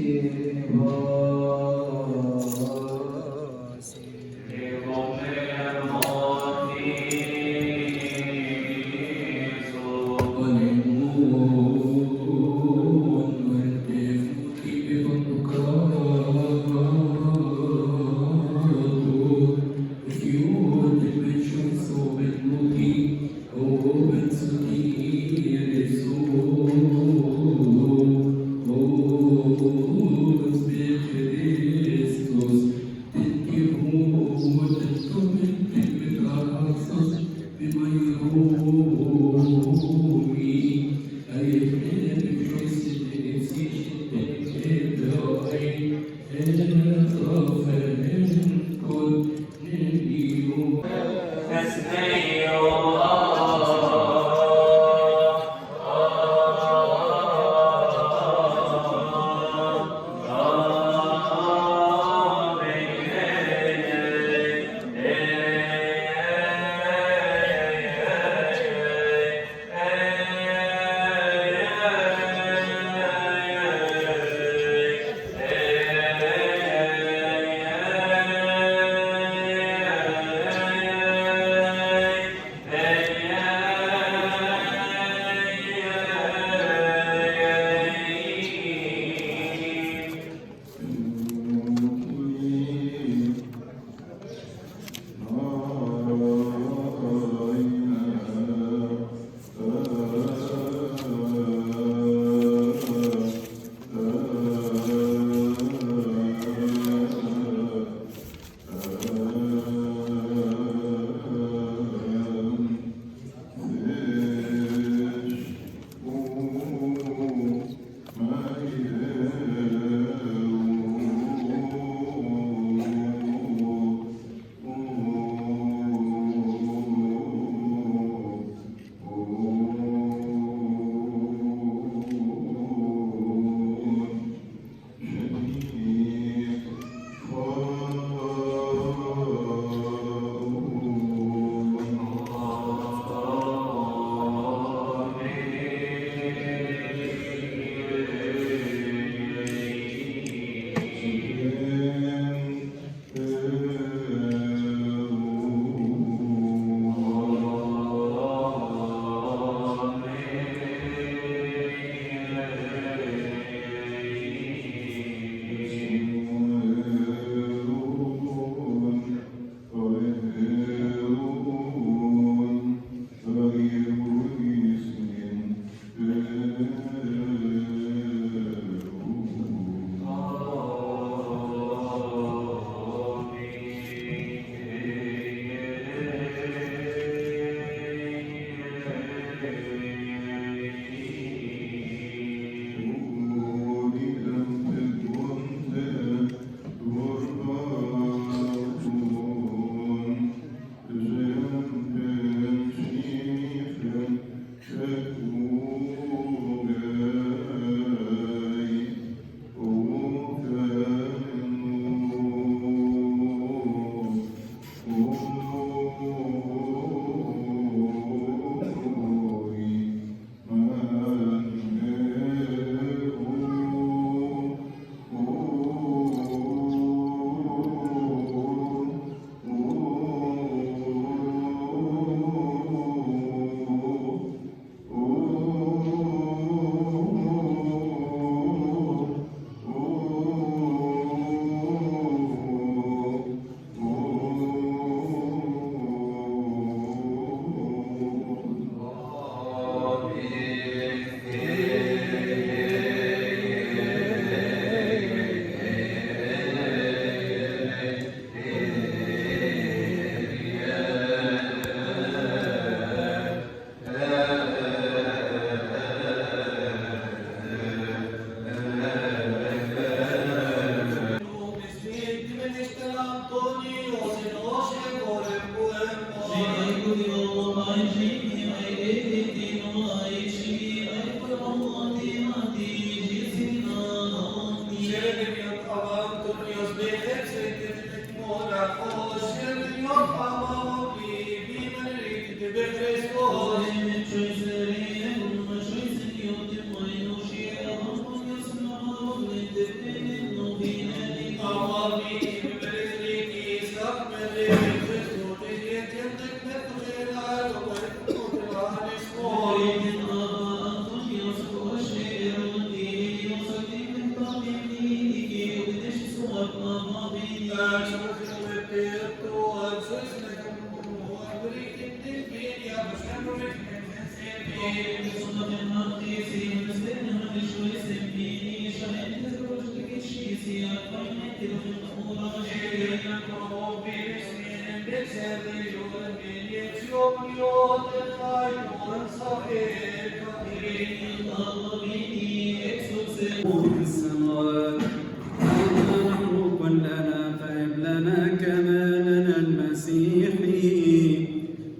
Спасибо.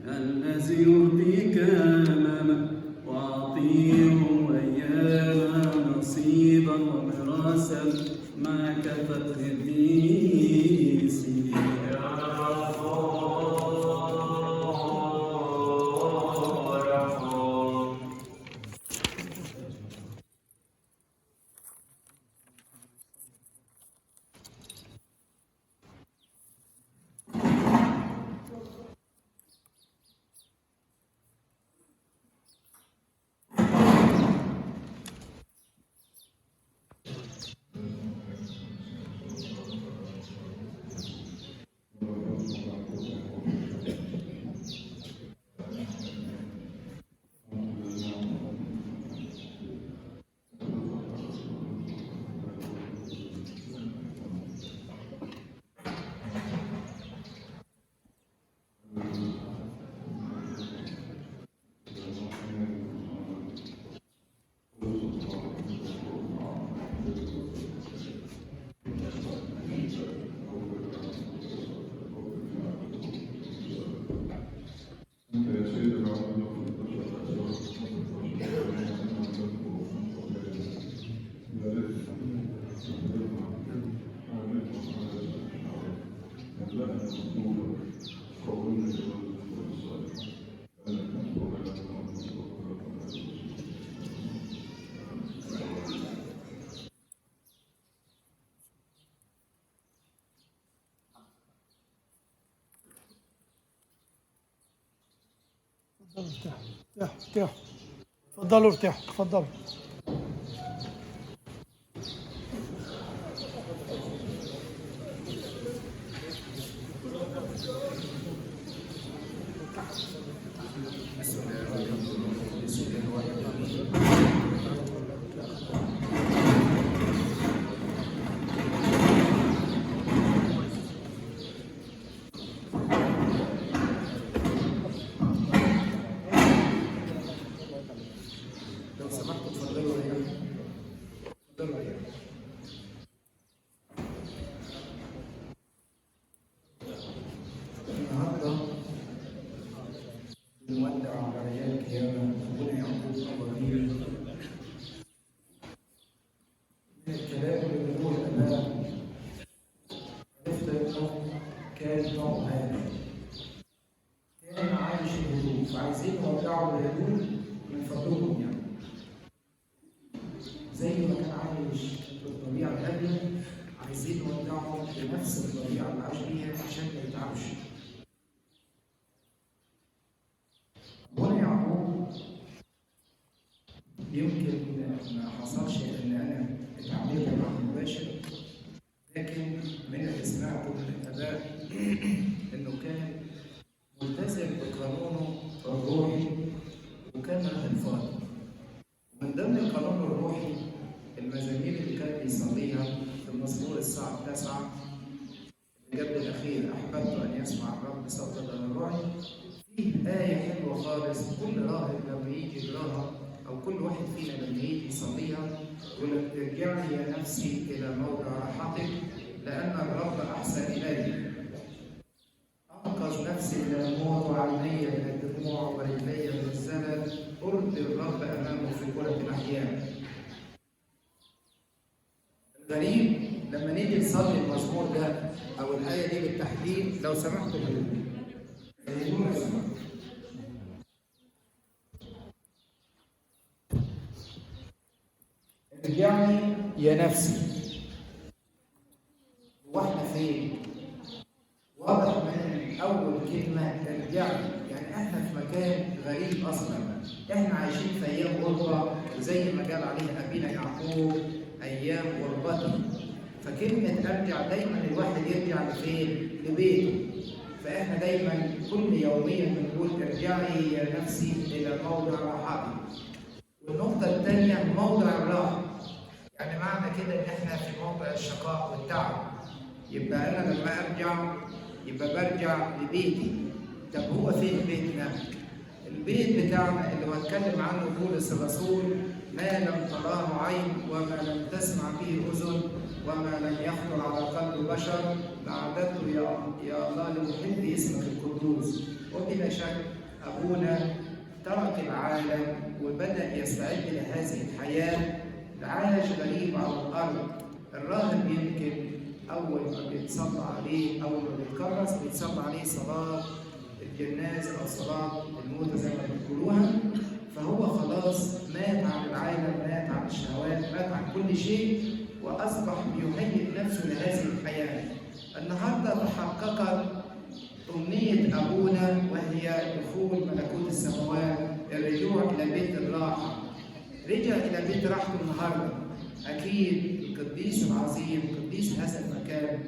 الذي يرضيك أمامك وأعطيه أياما نصيبا وميراثا مع كافة قديسي. ارتاحوا تفضلوا ارتاحوا تفضلوا. نودع عيال كيانا ربنا يعقوب أبراهيم من الكلام اللي بيقول الآباء عرفت إنه كان نوع هادي كان عايش الهدوء فعايزين نودعه الهدوء من فضلكم يعني زي ما كان عايش بالطبيعة الهادية عايزين نودعه بنفس الطبيعة اللي عاش بيها عشان ما يتعبش. يمكن ما حصلش ان انا اتعاملت معه مباشر لكن من اللي سمعته من الاباء انه كان ملتزم بقانونه الروحي وكان غلفان. ومن ضمن القانون الروحي المزامير اللي كان بيصليها في المزمور الساعه 9 الجد الاخير احببت ان يسمع الرب صوت الراعي فيه ايه حلوه خالص كل راهب لما يجي يقراها أو كل واحد فينا لما يجي يصليها يقول لك ارجعي يا نفسي إلى موضع راحتك لأن الرب أحسن إلي. أنقذ نفسي من الموت وعيني من الدموع ورجلي من الزلل أرضي الرب أمامه في كل الأحيان. الغريب لما نيجي نصلي المزمور ده أو الآية دي بالتحديد لو سمحتوا ارجعي يا نفسي. واحنا فين؟ واضح من اول كلمه ارجعي يعني احنا في مكان غريب اصلا احنا عايشين في ايام غربه وزي ما قال عليها ابينا يعقوب ايام غربته. فكلمه ارجع دايما الواحد يرجع لفين؟ لبيته. فاحنا دايما كل يوميا بنقول ارجعي يا نفسي الى موضع راحتي. والنقطه الثانيه موضع الراحه. يعني معنى كده ان احنا في موضع الشقاء والتعب يبقى أنا لما أرجع يبقى برجع لبيتي. طب هو فين بيتنا؟ البيت بتاعنا اللي هو اتكلم عنه بولس الرسول: ما لم تراه عين وما لم تسمع به أذن وما لم يخطر على قلب بشر لأعددته يا الله لمحب اسمك القدوس. وبلا شك أبونا ترك العالم وبدأ يستعد لهذه الحياة. عاش غريب على الأرض. الراهب يمكن أول ما بيتصلى عليه، أول ما بيتكرس بيتصلى عليه صلاة الجناز أو صلاة الموتى زي ما بيقولوها، فهو خلاص مات عن العالم، مات عن الشهوات، مات عن كل شيء، وأصبح بيهيئ نفسه لهذه الحياة. النهارده تحققت أمنية أبونا وهي دخول ملكوت السماوات، الرجوع إلى بيت الراحة. رجع إلى بيت راحته النهارده. أكيد القديس العظيم قديس هذا المكان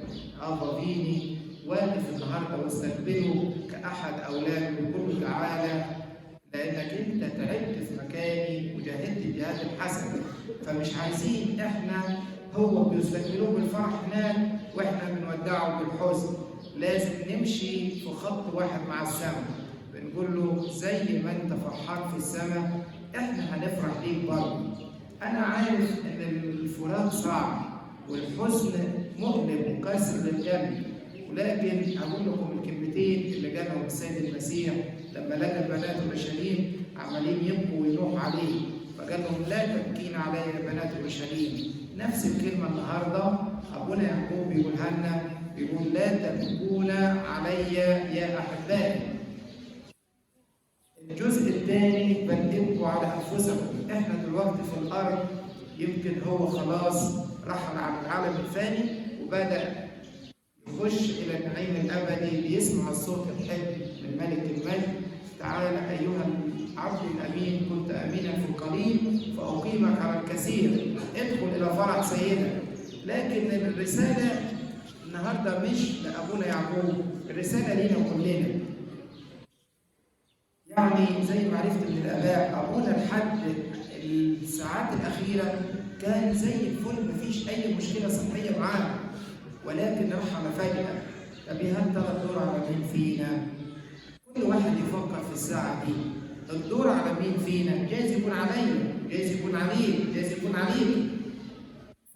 أبا فيني واقف النهارده واستقبله كأحد أولاده ويقول له تعالى لأنك أنت تعبت في مكاني وجاهدت الجهاد الحسن، فمش عايزين إحنا هو بيستقبلوه بالفرح هناك وإحنا بنودعه بالحزن. لازم نمشي في خط واحد مع السماء، بنقول له زي ما أنت فرحان في السماء إحنا هنفرح ليك برضه. أنا عارف إن الفراق صعب والحزن مؤلم وكاسر للقلب، ولكن أقول لكم الكلمتين اللي قالهم السيد المسيح لما لقى بنات أورشليم عمالين يبكوا وينوحوا عليه، فقال لهم لا تبكين علي يا بنات أورشليم. نفس الكلمة النهارده أبونا يعقوب بيقولها لنا، بيقول لا تبكون علي يا أحبائي. الجزء الثاني بل ابكوا على أنفسكم. إحنا دلوقتي في الأرض يمكن هو خلاص رحل عن العالم الفاني وبدأ يخش إلى النعيم الأبدي، بيسمع الصوت الحلو من ملك المجد: تعالى أيها العبد الأمين، كنت أمينا في القليل فأقيمك على الكثير، ادخل إلى فرح سيدك. لكن الرسالة النهارده مش لأبونا يعقوب، الرسالة لينا كلنا. يعني زي ما عرفت من الآباء، أبونا لحد الساعات الأخيرة كان زي الفل، مفيش أي مشكلة صحية معاه، ولكن رحل فجأة. طب هل ترى الدور على مين فينا؟ كل واحد يفكر في الساعة دي، الدور على مين فينا؟ جايز يكون عليا، جايز يكون عليك، جايز يكون عليك.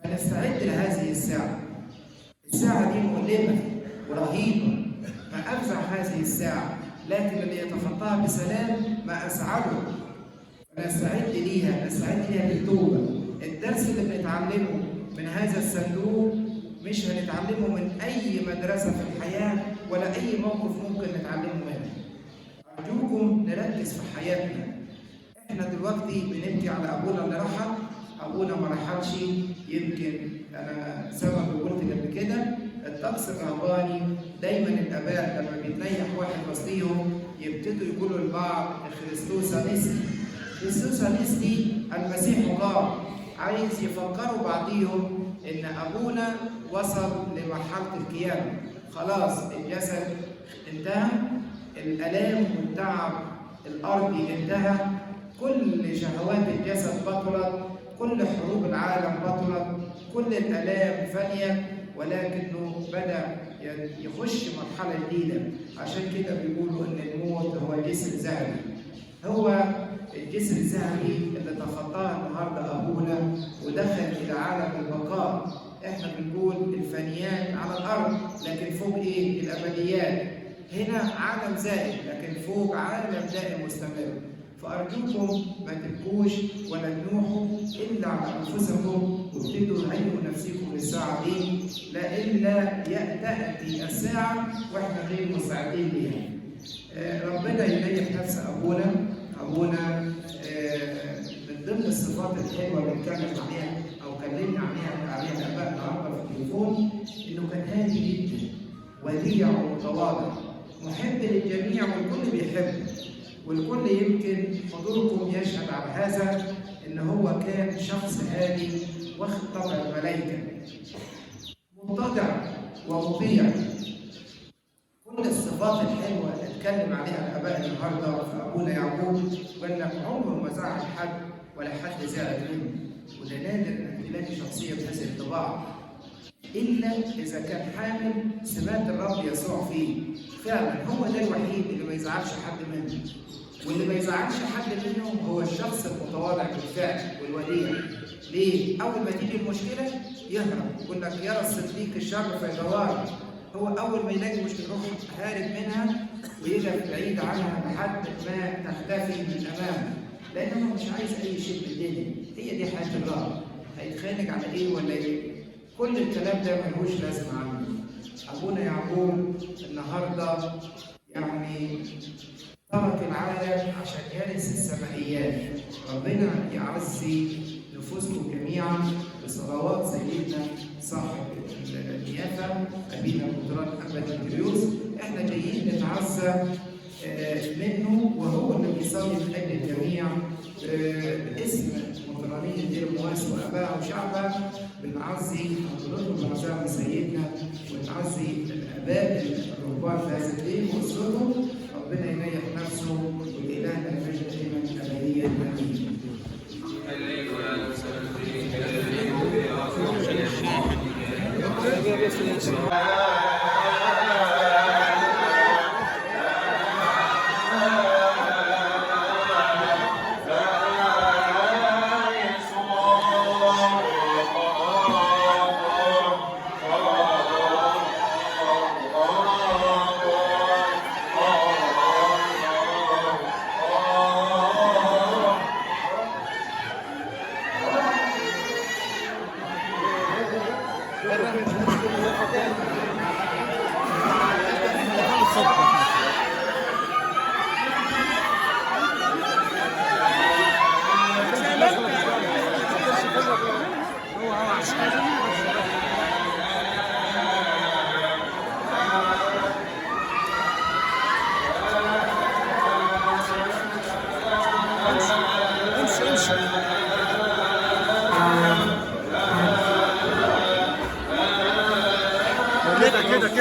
فنستعد لهذه الساعة. الساعة دي مؤلمة ورهيبة، ما أفزع هذه الساعة، لكن اللي يتخطاها بسلام ما أسعده. فنستعد ليها، نستعد ليها بالتوبة. الدرس اللي بنتعلمه من هذا الصندوق مش هنتعلمه من أي مدرسة في الحياة ولا أي موقف ممكن نتعلمه منه. أرجوكم نركز في حياتنا. إحنا دلوقتي بنبكي على أبونا اللي رحل، أبونا ما رحلش. يمكن أنا سبق وقلت قبل كده الطقس الرهباني دايما الآباء لما بيتنيح واحد وسطيهم يبتدوا يقولوا لبعض خريستوس أنستي. خريستوس أنستي المسيح قام. عايز يفكروا بعضيهم إن أبونا وصل لمرحلة القيامة، خلاص الجسد انتهى، الآلام والتعب الأرضي انتهى، كل شهوات الجسد بطلت، كل حروب العالم بطلت، كل الآلام فنيت، ولكنه بدأ يخش مرحلة جديدة. عشان كده بيقولوا إن الموت هو جسر ذهبي. هو الجسر الذهبي اللي تخطاه النهارده أبونا ودخل إلى عالم البقاء. إحنا بنقول الفانيات على الأرض، لكن فوق إيه؟ الأبديات. هنا عالم زائد، لكن فوق عالم دائم مستمر. فأرجوكم ما تبكوش ولا تنوحوا إلا على أنفسكم، وابتدوا هيئوا نفسكم للساعة دي، لإلا تأتي الساعة وإحنا غير مستعدين ليها. ربنا يريح نفس أبونا. أبونا من ضمن الصفات الحلوة اللي اتكلم عليها أو كلمنا عليها الآباء النهارده في التليفون، إنه كان هادي جدا، وديع ومتواضع، محب للجميع والكل بيحبه. والكل يمكن حضوركم يشهد على هذا، إن هو كان شخص هادي واخد طبع الملائكة، متضع ومطيع. كل الصفات الحلوة اللي اتكلم عليها الآباء النهارده في أبونا يعقوب، وقال لك عمره ما زعل حد ولا حد زعل منه. وده نادر إنك تلاقي شخصية بهذه الطباع. إلا إذا كان حامل سمات الرب يسوع فيه. فعلا هو ده الوحيد اللي ما يزعلش حد منه. واللي ما يزعلش حد منه هو الشخص المتواضع بالفعل والوديع. ليه؟ أول ما تيجي المشكلة يهرب، يقول لك يرى الصديق الشر فيدور. هو أول ما يلاقي مشكلة يروح هارب منها ويقف بعيد عنها لحد ما تختفي من أمامه، لأنه مش عايز أي شيء في الدنيا. هي دي حياة الرب. هيتخانق على إيه ولا إيه؟ كل الكلام ده ملهوش لازمة عنه. أبونا يعقوب النهارده يعني ترك العالم عشان يرث السمائيات. ربنا يعزي نفوسكم جميعا بصلوات سيدنا صاحب النيافه ابينا القدرات ابا ديمتريوس. احنا جايين نتعزى منه وهو اللي بيصلي من اجل الجميع باسم مطرانيه دير مواس وابائها وشعبها. بنعزي حضراتكم بعزاء سيدنا ونعزي الاباء الرهبان في هذا الدين واسرتهم. ربنا يريح نفسه والإلهنا المجد دائما أبديا آمين.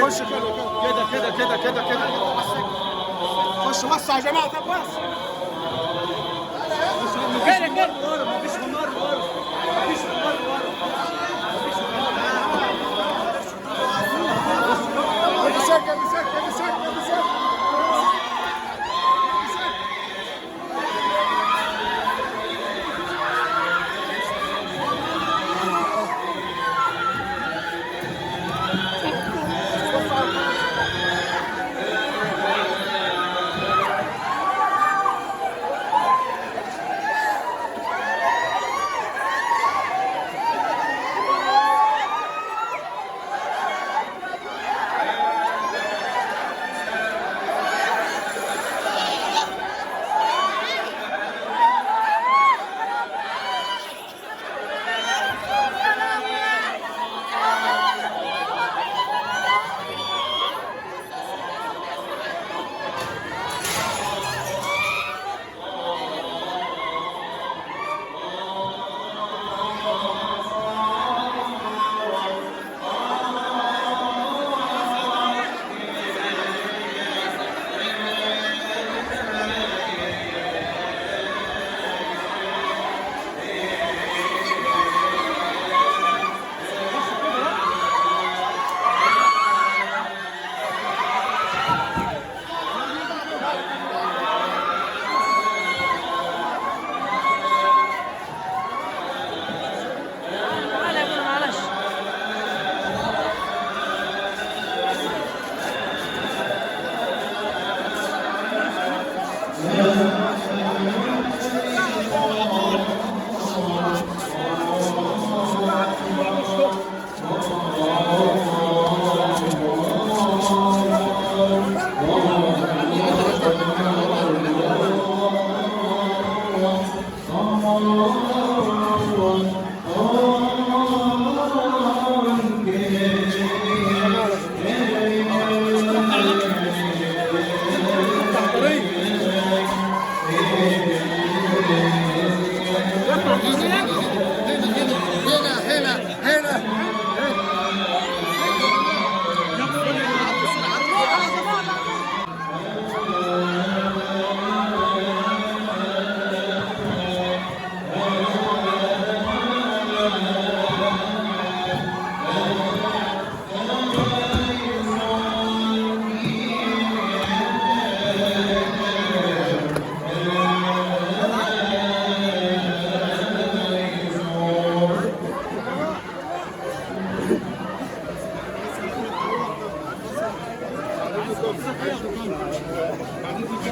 خش كده خش وسع يا جماعه. طب وسع كده مفيش ممر ورا.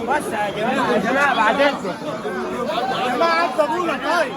بس يا جماعه يا جماعه بعدين يا جماعه عدى ابونا طيب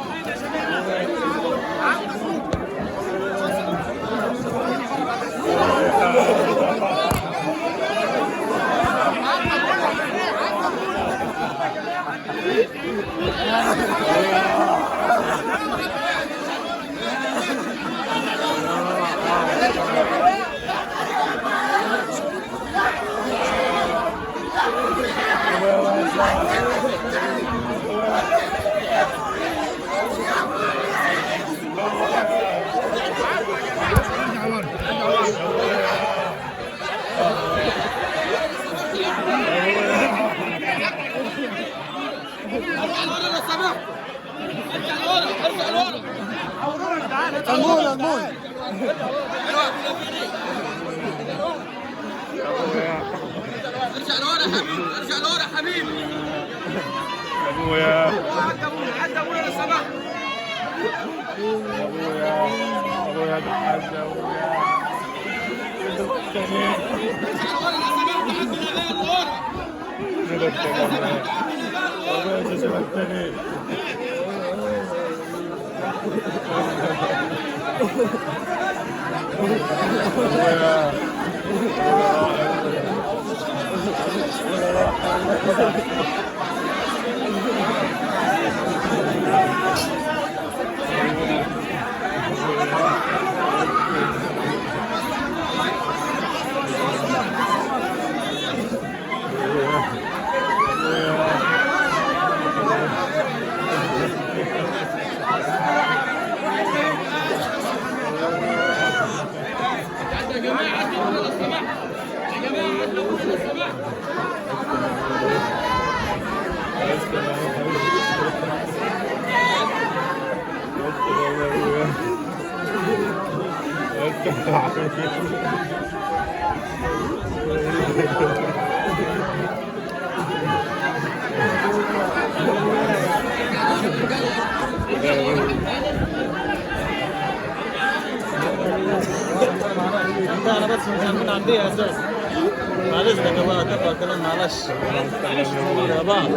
ارجع لورا حبيبي، ارجع لورا حبيبي. ابويا عدى ابويا لو سمحت. ابويا تحدى ابويا انا بس من عندي اساس معلش ده بقى تبقى كلام معلش يا بعض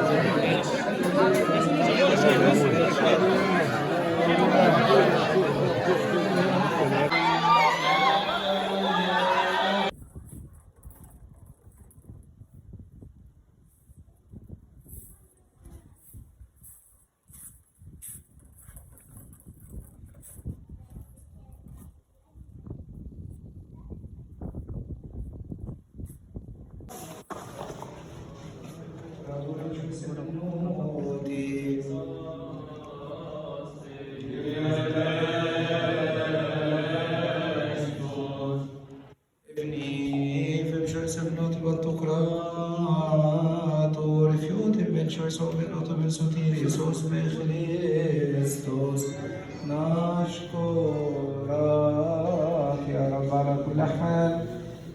نشكرك يا رب على كل حال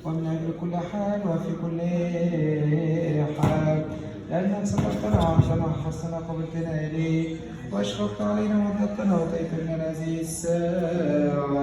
ومن أجل كل حال وفي كل حال لأنك سترتنا وعمتنا وحسنا قبلتنا إليك وأشفقت علينا ومددتنا وأتيت من هذه الساعة.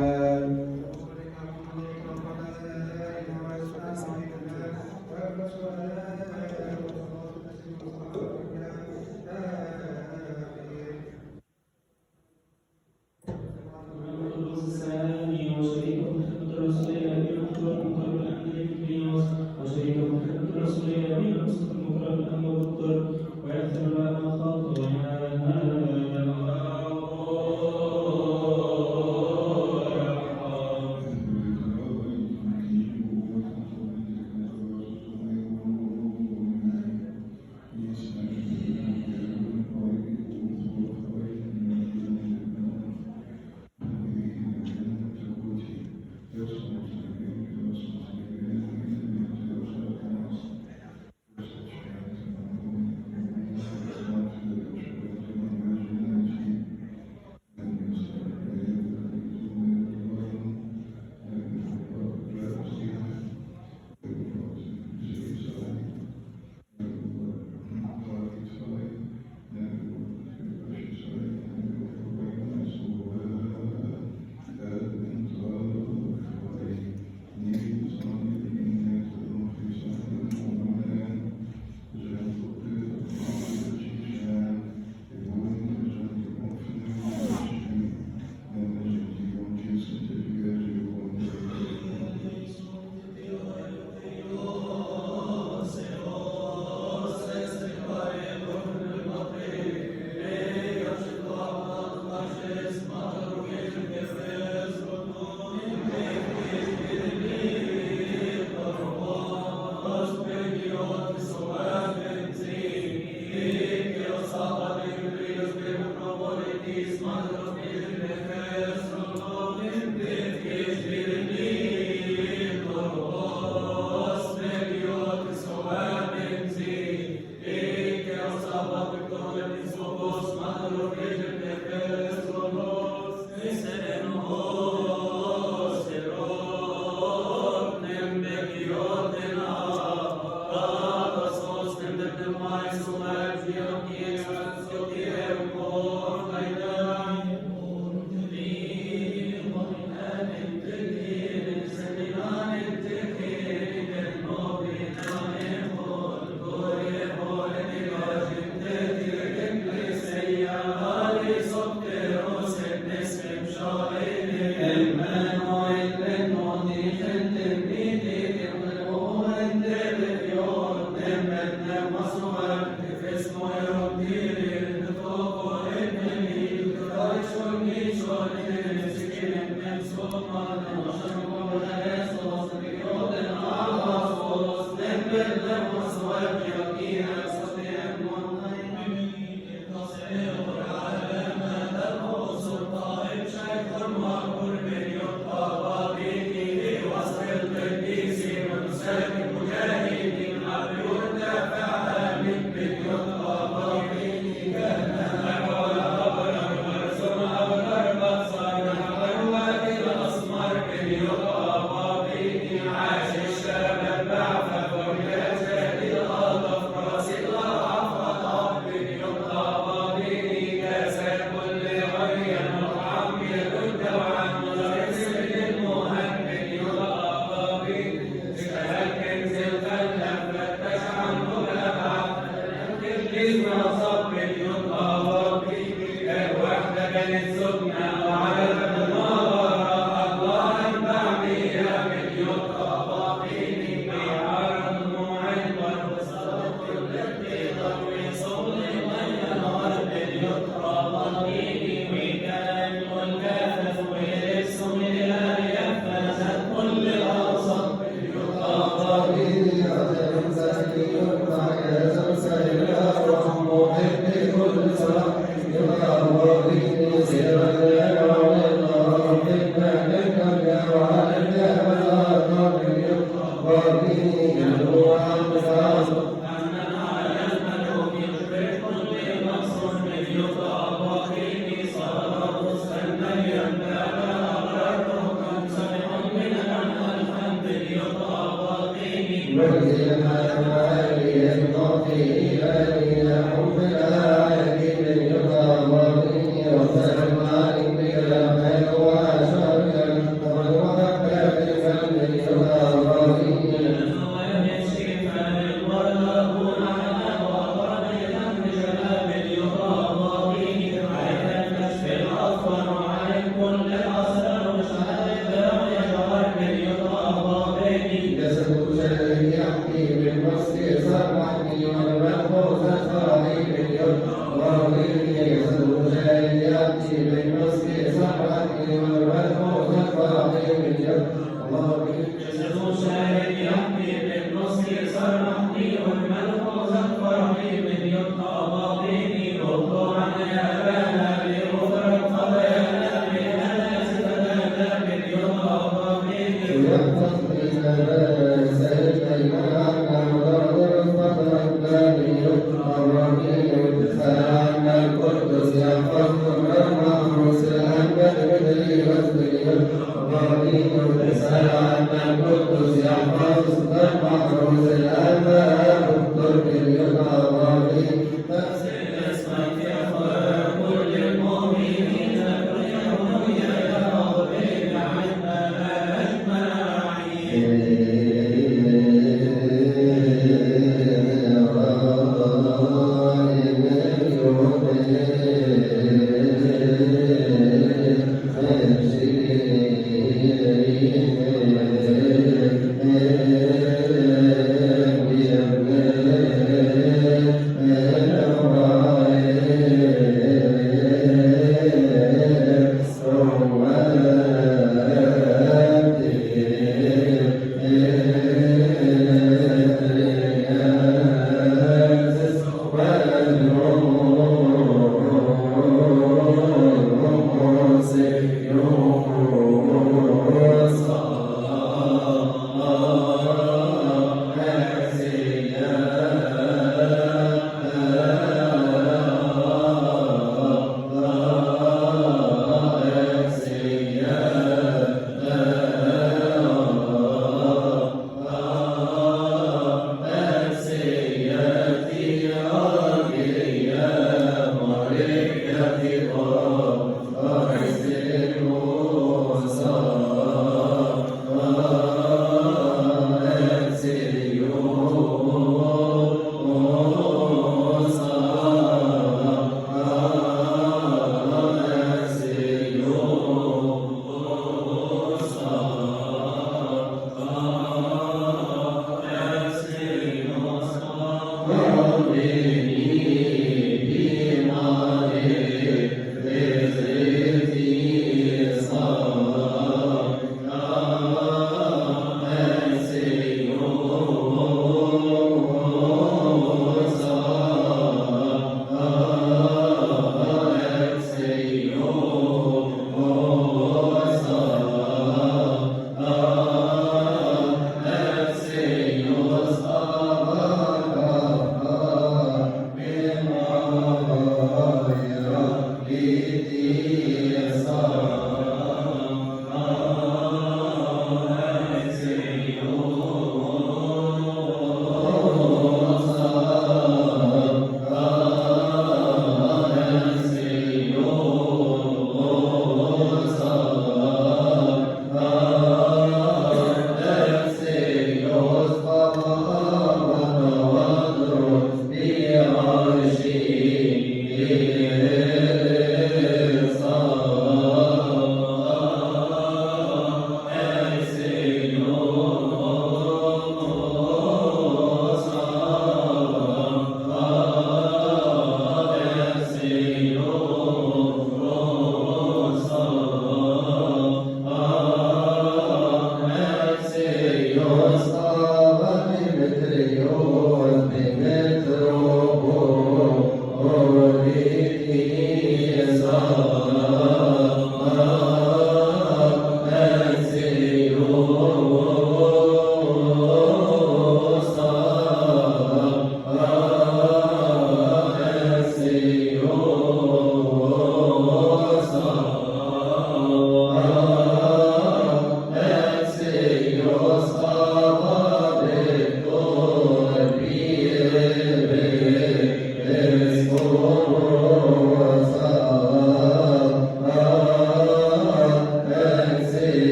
Amen.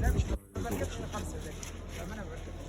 لا مش بركب خمسه ده. فانا بركب